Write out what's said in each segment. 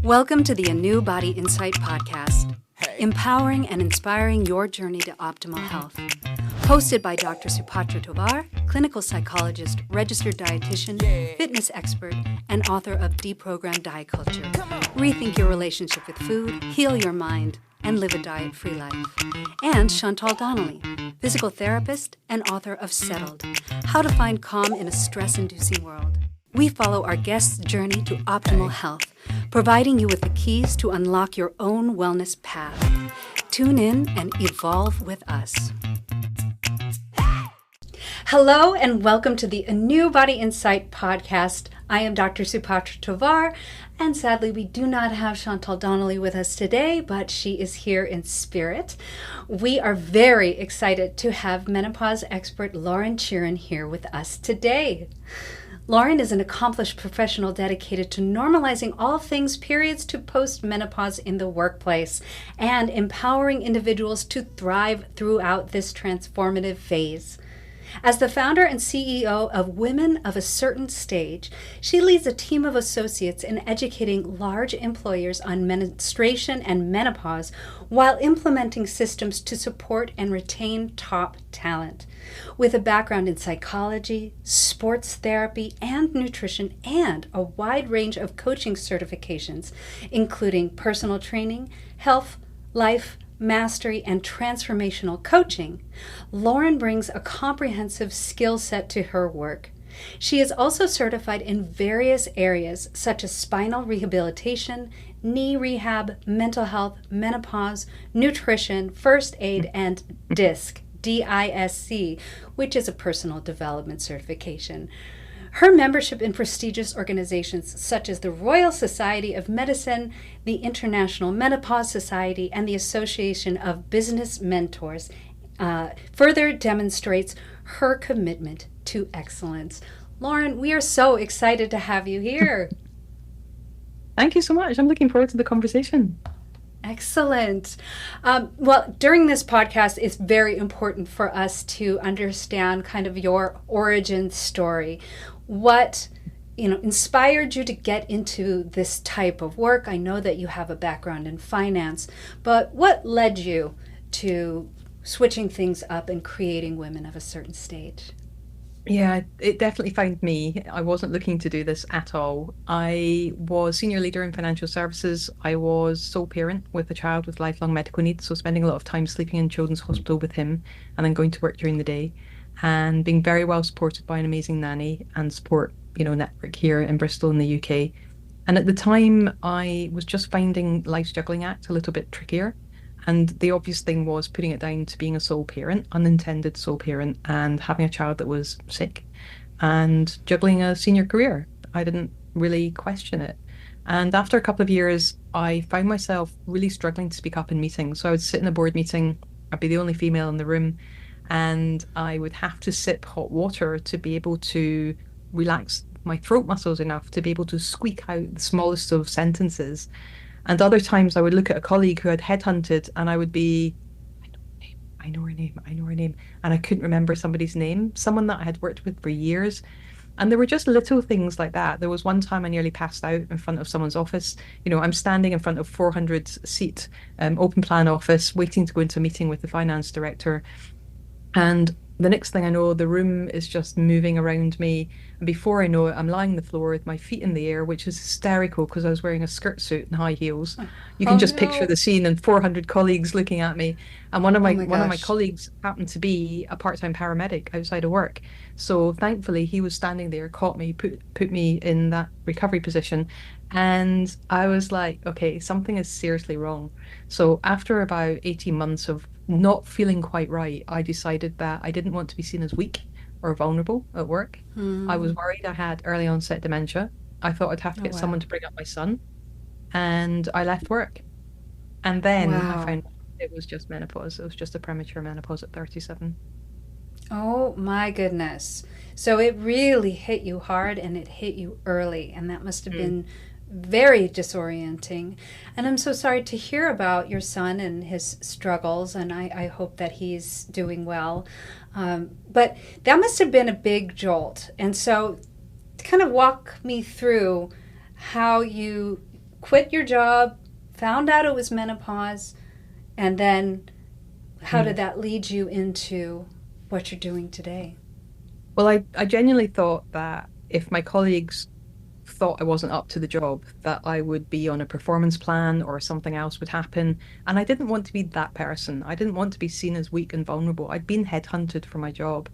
Welcome to the ANEW Body Insight Podcast, empowering and inspiring your journey to optimal health. Hosted by Dr. Supatra Tovar, clinical psychologist, registered dietitian, fitness expert, and author of Deprogram Diet Culture. Rethink your relationship with food, heal your mind, and live a diet-free life. And Chantal Donnelly, physical therapist and author of Settled, How to Find Calm in a Stress-Inducing World. We follow our guests' journey to optimal health, providing you with the keys to unlock your own wellness path. Tune in and evolve with us. Hello and welcome to the ANEW Body Insight Podcast. I am Dr. Supatra Tovar, and sadly we do not have Chantal Donnelly with us today, but she is here in spirit. We are very excited to have menopause expert Lauren Chiren here with us today. Lauren is an accomplished professional dedicated to normalizing all things periods to post-menopause in the workplace and empowering individuals to thrive throughout this transformative phase. As the founder and CEO of Women of a Certain Stage, she leads a team of associates in educating large employers on menstruation and menopause while implementing systems to support and retain top talent. With a background in psychology, sports therapy, and nutrition, and a wide range of coaching certifications, including personal training, health, life, mastery, and transformational coaching, Lauren brings a comprehensive skill set to her work. She is also certified in various areas such as spinal rehabilitation, knee rehab, mental health, menopause, nutrition, first aid, and DISC, D-I-S-C, which is a personal development certification. Her membership in prestigious organizations such as the Royal Society of Medicine, the International Menopause Society, and the Association of Business Mentors further demonstrates her commitment to excellence. Lauren, we are so excited to have you here. Thank you so much. I'm looking forward to the conversation. Excellent. Well, during this podcast, it's very important for us to understand kind of your origin story. What, inspired you to get into this type of work? I know that you have a background in finance, but what led you to switching things up and creating Women of a Certain Stage? Yeah, it definitely found me. I wasn't looking to do this at all. I was senior leader in financial services. I was sole parent with a child with lifelong medical needs, so spending a lot of time sleeping in children's hospital with him and then going to work during the day and being very well supported by an amazing nanny and support, network here in Bristol in the UK. And at the time, I was just finding life's juggling act a little bit trickier. And the obvious thing was putting it down to being a sole parent, unintended sole parent, and having a child that was sick and juggling a senior career. I didn't really question it. And after a couple of years, I found myself really struggling to speak up in meetings. So I would sit in a board meeting, I'd be the only female in the room, and I would have to sip hot water to be able to relax my throat muscles enough to be able to squeak out the smallest of sentences. And other times I would look at a colleague who had headhunted and I would be, I know her name. And I couldn't remember somebody's name, someone that I had worked with for years. And there were just little things like that. There was one time I nearly passed out in front of someone's office. I'm standing in front of 400 seat open plan office, waiting to go into a meeting with the finance director. And the next thing I know, the room is just moving around me. And before I know it, I'm lying on the floor with my feet in the air, which is hysterical because I was wearing a skirt suit and high heels. You can just picture the scene and 400 colleagues looking at me. And one of my colleagues happened to be a part-time paramedic outside of work. So thankfully, he was standing there, caught me, put me in that recovery position. And I was like, okay, something is seriously wrong. So after about 18 months of not feeling quite right, I decided that I didn't want to be seen as weak or vulnerable at work. I was worried I had early-onset dementia. I thought I'd have to get someone to bring up my son. And I left work. And then I found it was just menopause. It was just a premature menopause at 37. Oh my goodness. So it really hit you hard and it hit you early. And that must have been very disorienting. And I'm so sorry to hear about your son and his struggles, and I hope that he's doing well. But that must have been a big jolt. And so kind of walk me through how you quit your job, found out it was menopause, and then how did that lead you into what you're doing today? Well, I genuinely thought that if my colleagues thought I wasn't up to the job, that I would be on a performance plan or something else would happen. And I didn't want to be that person. I didn't want to be seen as weak and vulnerable. I'd been headhunted for my job.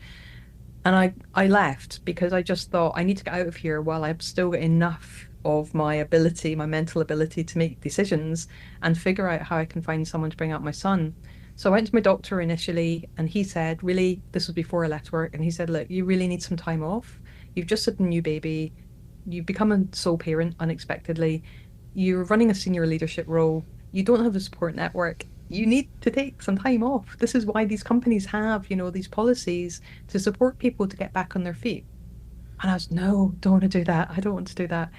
And I left because I just thought I need to get out of here while I've still got enough of my ability, my mental ability to make decisions and figure out how I can find someone to bring up my son. So I went to my doctor initially and he said, really, this was before I left work. And he said, look, you really need some time off. You've just had a new baby. You've become a sole parent unexpectedly. You're running a senior leadership role. You don't have a support network. You need to take some time off. This is why these companies have, these policies to support people to get back on their feet. And I was, no, don't want to do that. I don't want to do that.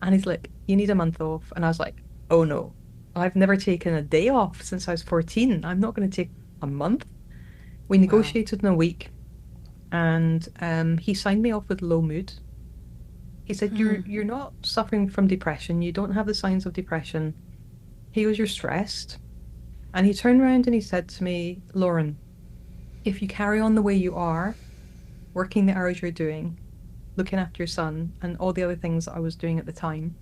And he's like, you need a month off. And I was like, oh no, I've never taken a day off since I was 14. I'm not going to take a month. We negotiated in a week and he signed me off with low mood. He said, you're not suffering from depression. You don't have the signs of depression. He goes, you're stressed. And he turned around and he said to me, Lauren, if you carry on the way you are, working the hours you're doing, looking after your son and all the other things that I was doing at the time,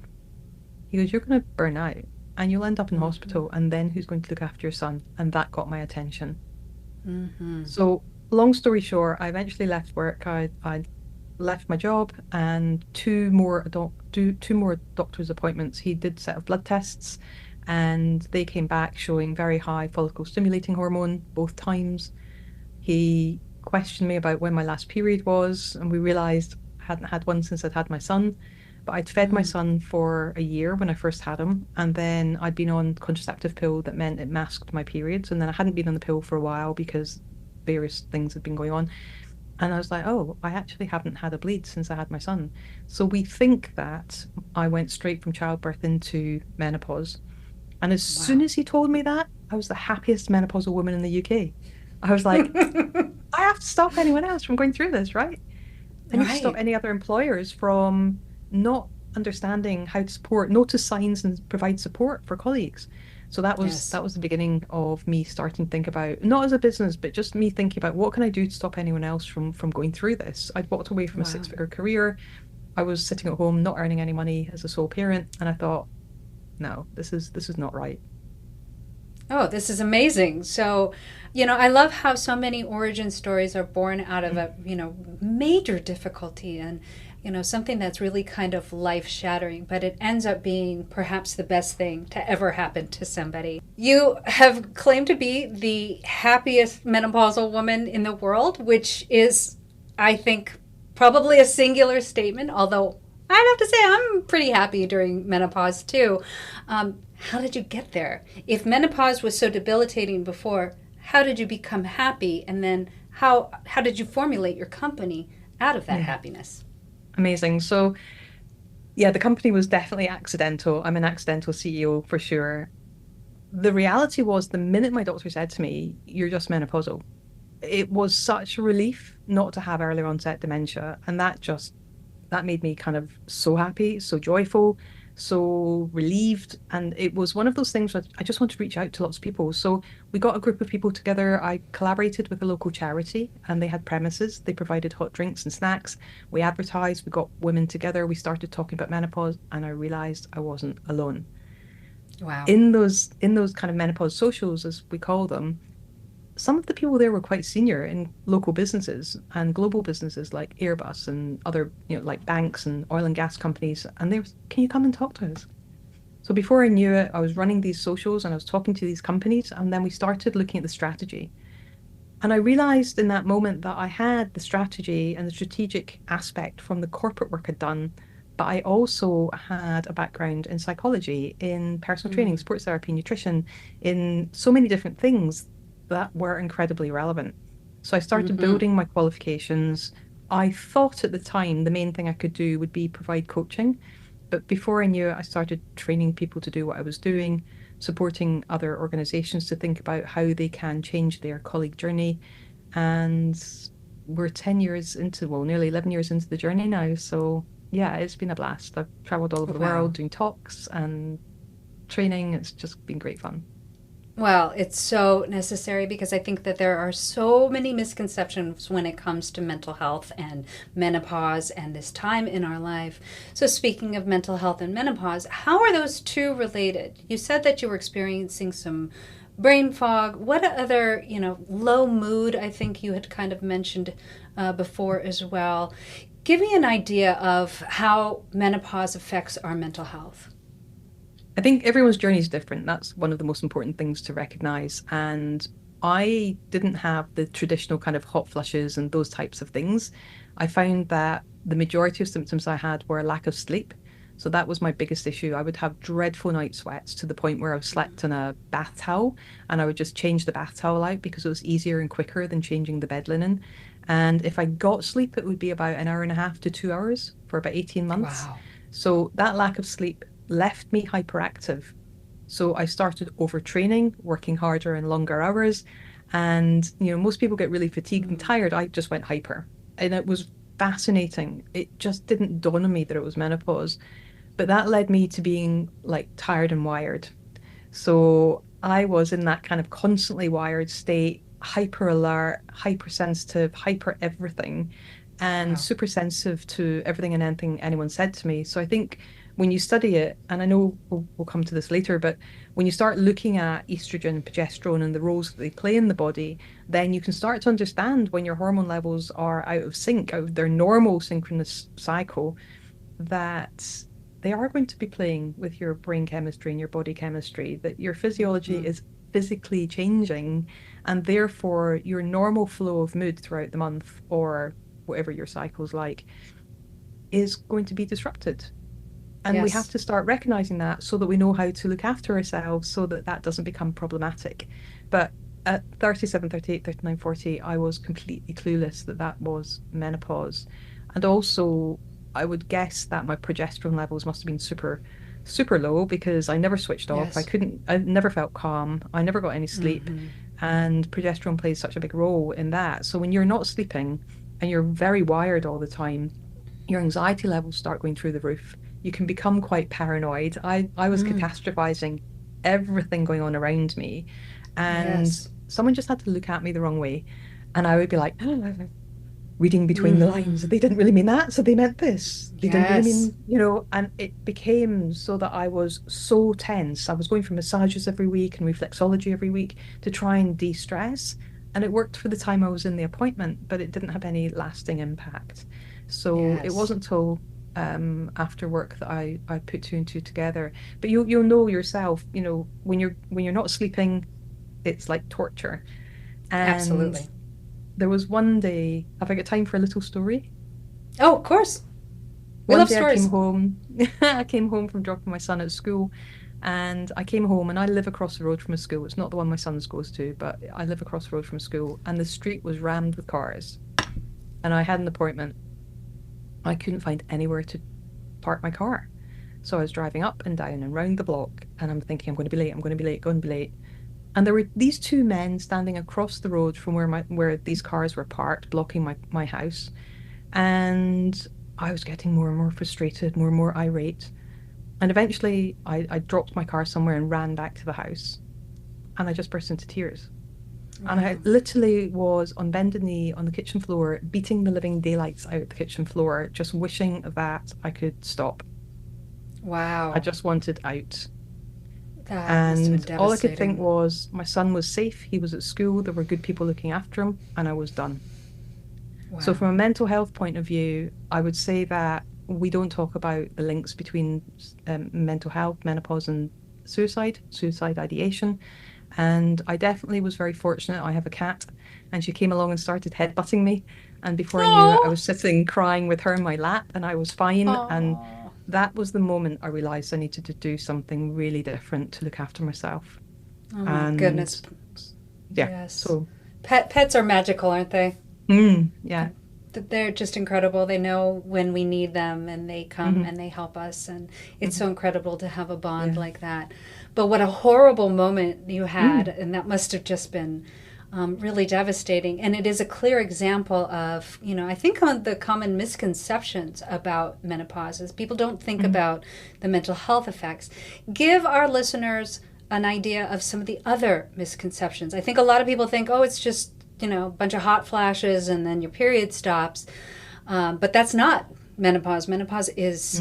he goes, you're going to burn out and you'll end up in hospital. And then who's going to look after your son? And that got my attention. So long story short, I eventually left work. I left my job and two more doctor's appointments. He did a set of blood tests and they came back showing very high follicle stimulating hormone both times. He questioned me about when my last period was, and we realized I hadn't had one since I'd had my son. But I'd fed my son for a year when I first had him, and then I'd been on contraceptive pill that meant it masked my periods, and then I hadn't been on the pill for a while because various things had been going on. And I was like, oh, I actually haven't had a bleed since I had my son. So we think that I went straight from childbirth into menopause. And as soon as he told me that, I was the happiest menopausal woman in the UK. I was like, I have to stop anyone else from going through this, right? I need to stop any other employers from not understanding how to support, notice signs and provide support for colleagues. So that was the beginning of me starting to think about, not as a business, but just me thinking about what can I do to stop anyone else from going through this. I'd walked away from a six-figure career. I was sitting at home, not earning any money as a sole parent, and I thought, no, this is not right. Oh, this is amazing. So, I love how so many origin stories are born out of a, major difficulty and, something that's really kind of life-shattering, but it ends up being perhaps the best thing to ever happen to somebody. You have claimed to be the happiest menopausal woman in the world, which is, I think, probably a singular statement, although I'd have to say I'm pretty happy during menopause too. How did you get there? If menopause was so debilitating before, how did you become happy? And then how did you formulate your company out of that happiness? Amazing. So, yeah, the company was definitely accidental. I'm an accidental CEO for sure. The reality was the minute my doctor said to me, you're just menopausal, it was such a relief not to have early onset dementia. And that made me kind of so happy, so joyful, so relieved. And it was one of those things where I just wanted to reach out to lots of people. So we got a group of people together. I collaborated with a local charity and they had premises. They provided hot drinks and snacks. We advertised, we got women together. We started talking about menopause and I realized I wasn't alone. Wow. In those kind of menopause socials, as we call them, some of the people there were quite senior in local businesses and global businesses like Airbus and other, like banks and oil and gas companies. And they were, can you come and talk to us? So before I knew it, I was running these socials and I was talking to these companies. And then we started looking at the strategy. And I realized in that moment that I had the strategy and the strategic aspect from the corporate work I'd done, but I also had a background in psychology, in personal training, sports therapy, nutrition, in so many different things that were incredibly relevant. So I started building my qualifications. I thought at the time the main thing I could do would be provide coaching. But before I knew it, I started training people to do what I was doing, supporting other organizations to think about how they can change their colleague journey. And we're 10 years into, well, nearly 11 years into the journey now. So yeah, it's been a blast. I've traveled all over the world doing talks and training. It's just been great fun. Well, it's so necessary because I think that there are so many misconceptions when it comes to mental health and menopause and this time in our life. So speaking of mental health and menopause, how are those two related? You said that you were experiencing some brain fog. What other, low mood, I think you had kind of mentioned before as well. Give me an idea of how menopause affects our mental health. I think everyone's journey is different. That's one of the most important things to recognize. And I didn't have the traditional kind of hot flushes and those types of things. I found that the majority of symptoms I had were a lack of sleep. So that was my biggest issue. I would have dreadful night sweats to the point where I slept in a bath towel, and I would just change the bath towel out because it was easier and quicker than changing the bed linen. And if I got sleep, it would be about an hour and a half to 2 hours for about 18 months. Wow. So that lack of sleep left me hyperactive. So I started overtraining, working harder and longer hours. And, most people get really fatigued and tired. I just went hyper. And it was fascinating. It just didn't dawn on me that it was menopause. But that led me to being like tired and wired. So I was in that kind of constantly wired state, hyper alert, hypersensitive, hyper everything, and Wow. super sensitive to everything and anything anyone said to me. So I think when you study it, and I know we'll come to this later, but when you start looking at estrogen and progesterone and the roles that they play in the body, then you can start to understand when your hormone levels are out of sync, out of their normal synchronous cycle, that they are going to be playing with your brain chemistry and your body chemistry, that your physiology is physically changing, and therefore your normal flow of mood throughout the month or whatever your cycle's like is going to be disrupted. And we have to start recognizing that so that we know how to look after ourselves so that that doesn't become problematic. But at 37, 38, 39, 40, I was completely clueless that that was menopause. And also, I would guess that my progesterone levels must have been super, super low because I never switched off. Yes. I never felt calm. I never got any sleep. And progesterone plays such a big role in that. So when you're not sleeping and you're very wired all the time, your anxiety levels start going through the roof. You can become quite paranoid. I was catastrophizing everything going on around me. And someone just had to look at me the wrong way. And I would be like, reading between the lines. They didn't really mean that, so they meant this. They didn't really mean, and it became so that I was so tense. I was going for massages every week and reflexology every week to try and de-stress. And it worked for the time I was in the appointment, but it didn't have any lasting impact. So it wasn't until after work that I put two and two together. But you'll know yourself, when you're not sleeping, it's like torture. And Absolutely. there was one day, have I got time for a little story? Oh, of course. We love stories. I came home from dropping my son at school, and I came home and I live across the road from a school. It's not the one my son goes to, but I live across the road from a school, and the street was rammed with cars. And I had an appointment. I couldn't find anywhere to park my car. So I was driving up and down and round the block, and I'm thinking, I'm going to be late, going to be late. And there were these two men standing across the road from where these cars were parked, blocking my house. And I was getting more and more frustrated, more and more irate. And eventually I dropped my car somewhere and ran back to the house. And I just burst into tears. And I literally was on bended knee on the kitchen floor, beating the living daylights out of the kitchen floor, just wishing that I could stop. Wow. I just wanted out. That must have been all I could think devastating. was my son was safe, he was at school, there were good people looking after him, and I was done. Wow. So from a mental health point of view, I would say that we don't talk about the links between mental health, menopause, and suicide ideation. And I definitely was very fortunate. I have a cat, and she came along and started headbutting me. And before I knew it, I was sitting crying with her in my lap, and I was fine. And that was the moment I realized I needed to do something really different to look after myself. Oh my goodness. Yeah. Yes. So pets are magical, aren't they? Yeah. They're just incredible. They know when we need them, and they come and they help us, and it's so incredible to have a bond like that. But what a horrible moment you had, and that must have just been really devastating. And it is a clear example of, I think on the common misconceptions about menopause is people don't think about the mental health effects. Give our listeners an idea of some of the other misconceptions. I think a lot of people think, oh, it's just, a bunch of hot flashes and then your period stops. But that's not menopause. Menopause is,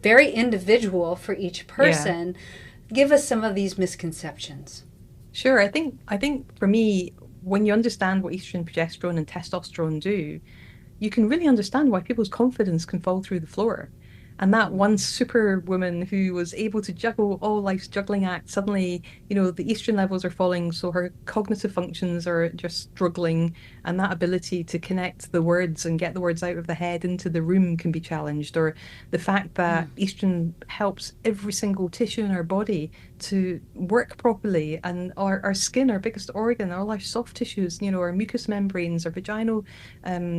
very individual for each person. Yeah. Give us some of these misconceptions. Sure. I think for me, when you understand what estrogen, progesterone, and testosterone do, you can really understand why people's confidence can fall through the floor. And that one superwoman who was able to juggle all life's juggling act, suddenly, the estrogen levels are falling, so her cognitive functions are just struggling, and that ability to connect the words and get the words out of the head into the room can be challenged. Or the fact that estrogen helps every single tissue in our body to work properly, and our skin, our biggest organ, all our soft tissues, our mucous membranes, our vaginal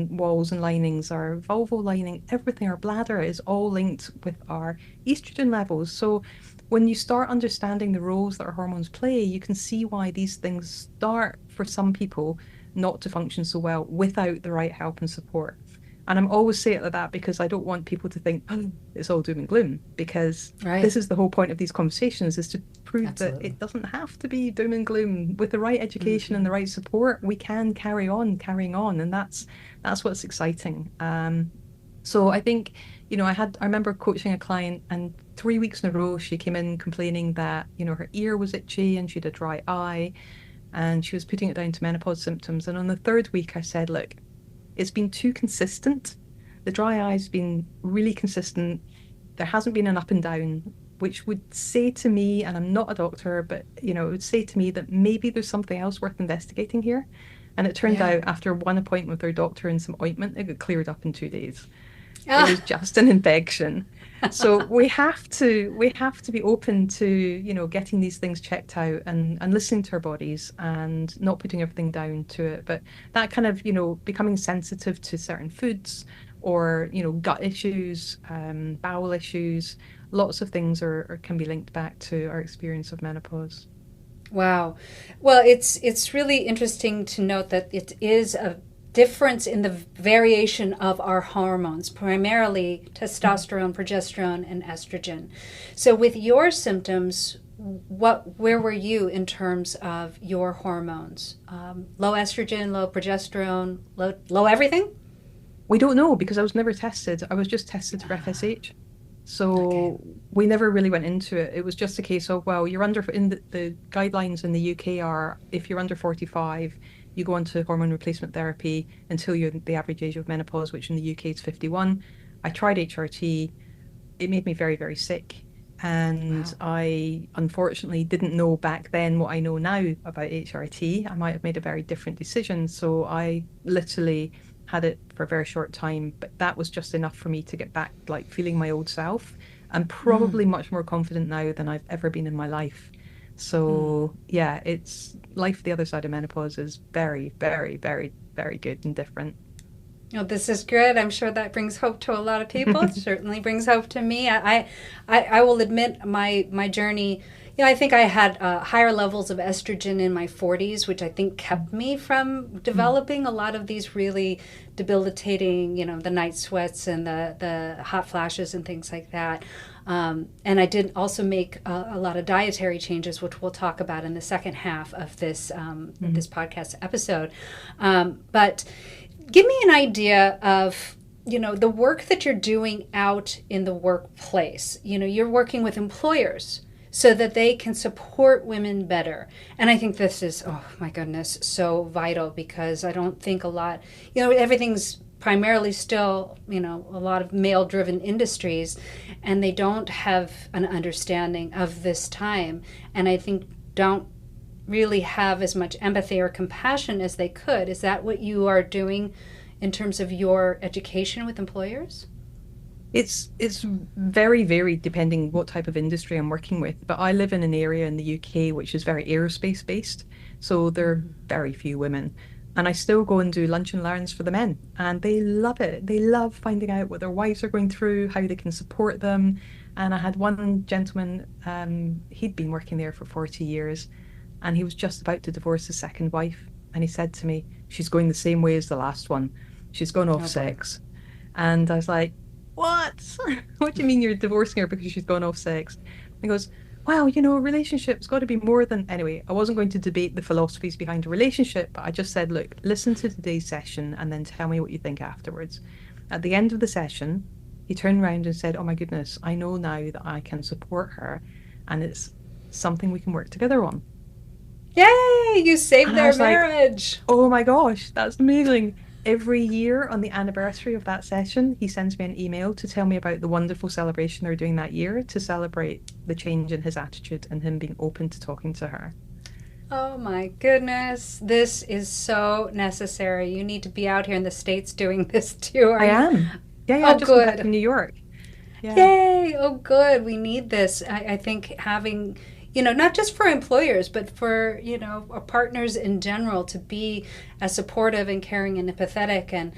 walls and linings, our vulval lining, everything, our bladder is all linked with our estrogen levels. So when you start understanding the roles that our hormones play, you can see why these things start for some people not to function so well without the right help and support. And I'm always saying it like that because I don't want people to think, oh, it's all doom and gloom, because this is the whole point of these conversations, is to prove that it doesn't have to be doom and gloom. With the right education and the right support, we can carrying on. And that's what's exciting. So I think, I remember coaching a client, and 3 weeks in a row, she came in complaining that, her ear was itchy and she had a dry eye, and she was putting it down to menopause symptoms. And on the third week, I said, look, it's been too consistent. The dry eye's been really consistent. There hasn't been an up and down, which would say to me, and I'm not a doctor, but, it would say to me that maybe there's something else worth investigating here. And it turned out after one appointment with her doctor and some ointment, it got cleared up in 2 days. It was just an infection. So we have to be open to, getting these things checked out and listening to our bodies and not putting everything down to it. But that kind of, becoming sensitive to certain foods or, gut issues, bowel issues, lots of things can be linked back to our experience of menopause. Wow. Well, it's really interesting to note that it is a difference in the variation of our hormones, primarily testosterone, progesterone, and estrogen. So with your symptoms, where were you in terms of your hormones? Low estrogen, low progesterone, low everything? We don't know, because I was never tested. I was just tested for FSH. So we never really went into it. It was just a case of, well, you're the guidelines in the UK are, if you're under 45, you go on to hormone replacement therapy until you're the average age of menopause, which in the UK is 51. I tried HRT. It made me very, very sick. And I unfortunately didn't know back then what I know now about HRT. I might have made a very different decision. So I literally had it for a very short time, but that was just enough for me to get back, like, feeling my old self. I'm probably much more confident now than I've ever been in my life. So yeah, it's life the other side of menopause is very, very, very, very good and different. Oh, this is good. I'm sure that brings hope to a lot of people. It certainly brings hope to me. I will admit my journey. I think I had higher levels of estrogen in my 40s, which I think kept me from developing a lot of these really debilitating, the night sweats and the hot flashes and things like that. And I did also make a lot of dietary changes, which we'll talk about in the second half of this this podcast episode. But give me an idea of, the work that you're doing out in the workplace. You're working with employers so that they can support women better. And I think this is, oh my goodness, so vital, because I don't think a lot, everything's primarily still, a lot of male-driven industries, and they don't have an understanding of this time. And I think don't really have as much empathy or compassion as they could. Is that what you are doing in terms of your education with employers? It's very varied depending what type of industry I'm working with. But I live in an area in the UK which is very aerospace based, so there are very few women. And I still go and do lunch and learns for the men, and they love it. They love finding out what their wives are going through, how they can support them. And I had one gentleman, he'd been working there for 40 years, and he was just about to divorce his second wife. And he said to me, she's going the same way as the last one. She's gone off Oh boy. sex. And I was like, what? What do you mean you're divorcing her because she's gone off sex? And he goes, well, a relationship's got to be more than. Anyway, I wasn't going to debate the philosophies behind a relationship, but I just said, look, listen to today's session and then tell me what you think afterwards. At the end of the session, he turned around and said, oh my goodness, I know now that I can support her and it's something we can work together on. Yay! You saved And I their was like, marriage. oh my gosh, that's amazing. Every year on the anniversary of that session, he sends me an email to tell me about the wonderful celebration they're doing that year to celebrate the change in his attitude and him being open to talking to her. Oh my goodness. This is so necessary. You need to be out here in the States doing this too. I am. Yeah, Oh, I just got back good. from New York. Yeah. Yay! Oh, good. We need this. I think having, not just for employers, but for, our partners in general to be as supportive and caring and empathetic and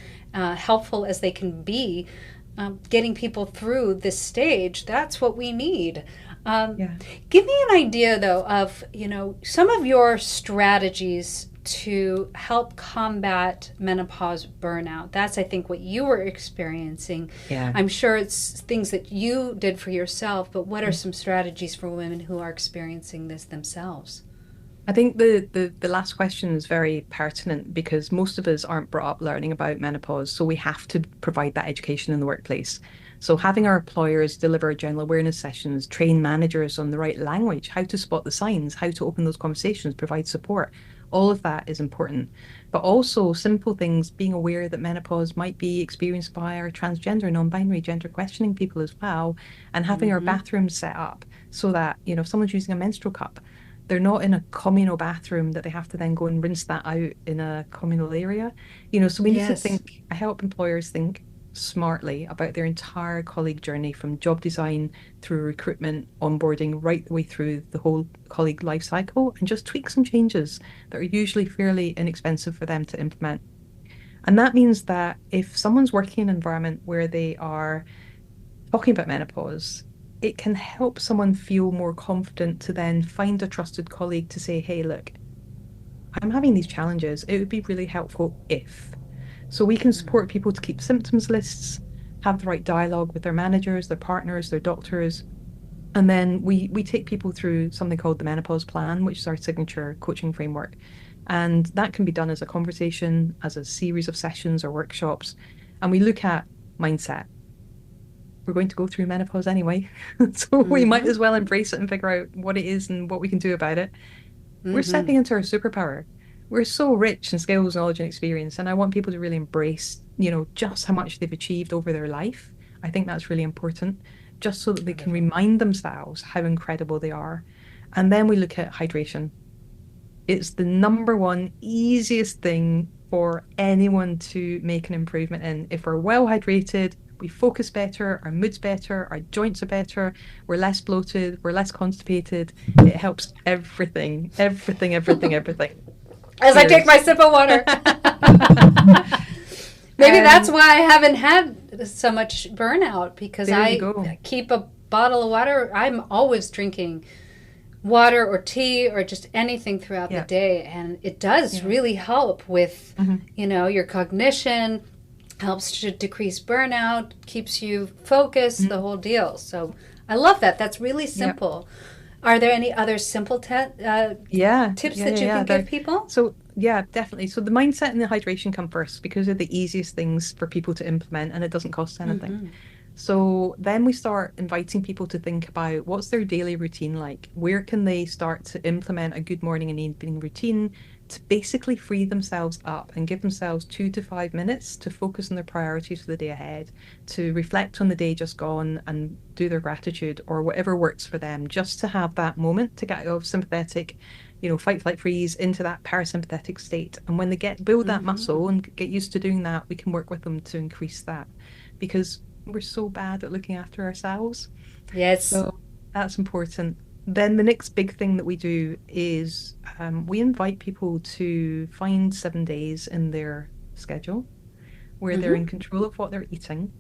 helpful as they can be, getting people through this stage, that's what we need. Yeah. Give me an idea, though, of, some of your strategies to help combat menopause burnout. That's, I think, what you were experiencing. Yeah. I'm sure it's things that you did for yourself, but what are some strategies for women who are experiencing this themselves? I think the last question is very pertinent because most of us aren't brought up learning about menopause, so we have to provide that education in the workplace. So having our employers deliver general awareness sessions, train managers on the right language, how to spot the signs, how to open those conversations, provide support, all of that is important. But also simple things, being aware that menopause might be experienced by our transgender, non-binary, gender questioning people as well, and having our bathrooms set up so that, if someone's using a menstrual cup, they're not in a communal bathroom that they have to then go and rinse that out in a communal area. So we need to think, I help employers think smartly about their entire colleague journey from job design through recruitment, onboarding, right the way through the whole colleague life cycle, and just tweak some changes that are usually fairly inexpensive for them to implement. And that means that if someone's working in an environment where they are talking about menopause, it can help someone feel more confident to then find a trusted colleague to say, hey, look, I'm having these challenges. It would be really helpful if. So we can support people to keep symptoms lists, have the right dialogue with their managers, their partners, their doctors. And then we take people through something called the Menopause Plan, which is our signature coaching framework. And that can be done as a conversation, as a series of sessions or workshops. And we look at mindset. We're going to go through menopause anyway. So we might as well embrace it and figure out what it is and what we can do about it. We're stepping into our superpower. We're so rich in skills, knowledge, and experience. And I want people to really embrace, just how much they've achieved over their life. I think that's really important, just so that they can remind themselves how incredible they are. And then we look at hydration. It's the number one easiest thing for anyone to make an improvement in. If we're well hydrated, we focus better, our mood's better, our joints are better, we're less bloated, we're less constipated. It helps everything. As I take my sip of water. Maybe that's why I haven't had so much burnout, because I keep a bottle of water. I'm always drinking water or tea or just anything throughout the day. And it does really help with, your cognition, helps to decrease burnout, keeps you focused, the whole deal. So I love that. That's really simple. Are there any other simple tips that you can give people? So, definitely. So the mindset and the hydration come first because they're the easiest things for people to implement and it doesn't cost anything. So then we start inviting people to think about what's their daily routine like? Where can they start to implement a good morning and evening routine to basically free themselves up and give themselves 2 to 5 minutes to focus on their priorities for the day ahead, to reflect on the day just gone and do their gratitude or whatever works for them, just to have that moment to get out of sympathetic, fight, flight, freeze into that parasympathetic state. And when they build that muscle and get used to doing that, we can work with them to increase that, because we're so bad at looking after ourselves. Yes. So that's important. Then the next big thing that we do is we invite people to find 7 days in their schedule where they're in control of what they're eating.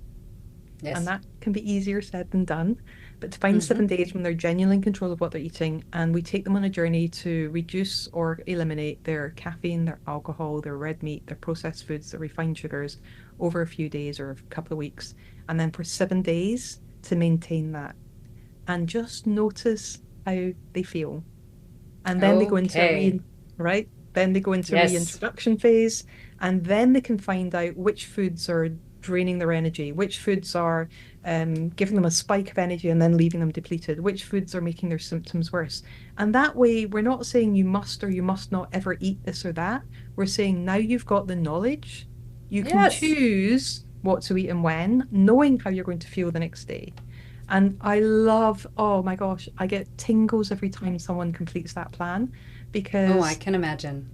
Yes. And that can be easier said than done. but to find the 7 days when they're genuinely in control of what they're eating, and we take them on a journey to reduce or eliminate their caffeine, their alcohol, their red meat, their processed foods, their refined sugars over a few days or a couple of weeks, and then for 7 days to maintain that. And just notice how they feel. And then they go into right? Then they go into a reintroduction phase, and then they can find out which foods are draining their energy, which foods are giving them a spike of energy and then leaving them depleted, which foods are making their symptoms worse. And that way, we're not saying you must or you must not ever eat this or that. We're saying now you've got the knowledge, you can choose what to eat and when, knowing how you're going to feel the next day. And I love, oh my gosh, I get tingles every time someone completes that plan, because I can imagine.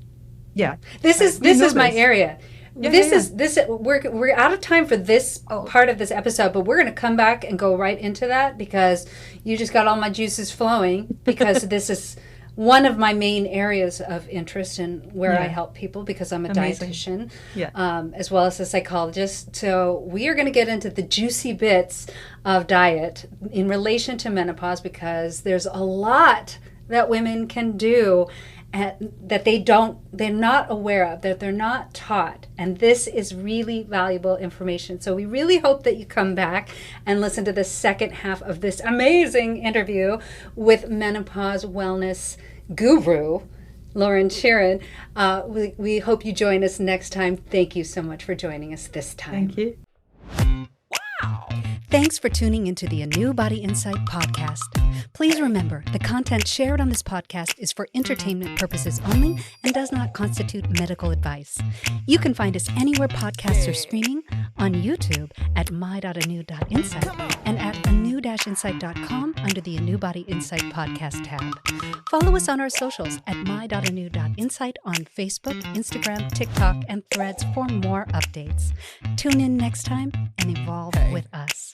Yeah. This is my area. We're out of time for this part of this episode, but we're going to come back and go right into that, because you just got all my juices flowing, because this is one of my main areas of interest and where I help people, because I'm a dietitian, as well as a psychologist. So we are going to get into the juicy bits of diet in relation to menopause, because there's a lot that women can do that they're not aware of, that they're not taught. And this is really valuable information. So we really hope that you come back and listen to the second half of this amazing interview with menopause wellness guru, Lauren Chiren. We hope you join us next time. Thank you so much for joining us this time. Thank you. Thanks for tuning into the ANEW Body Insight Podcast. Please remember, the content shared on this podcast is for entertainment purposes only and does not constitute medical advice. You can find us anywhere podcasts are streaming, on YouTube at my.anew.insight and at anew-insight.com under the ANEW Body Insight Podcast tab. Follow us on our socials at my.anew.insight on Facebook, Instagram, TikTok, and Threads for more updates. Tune in next time and evolve with us.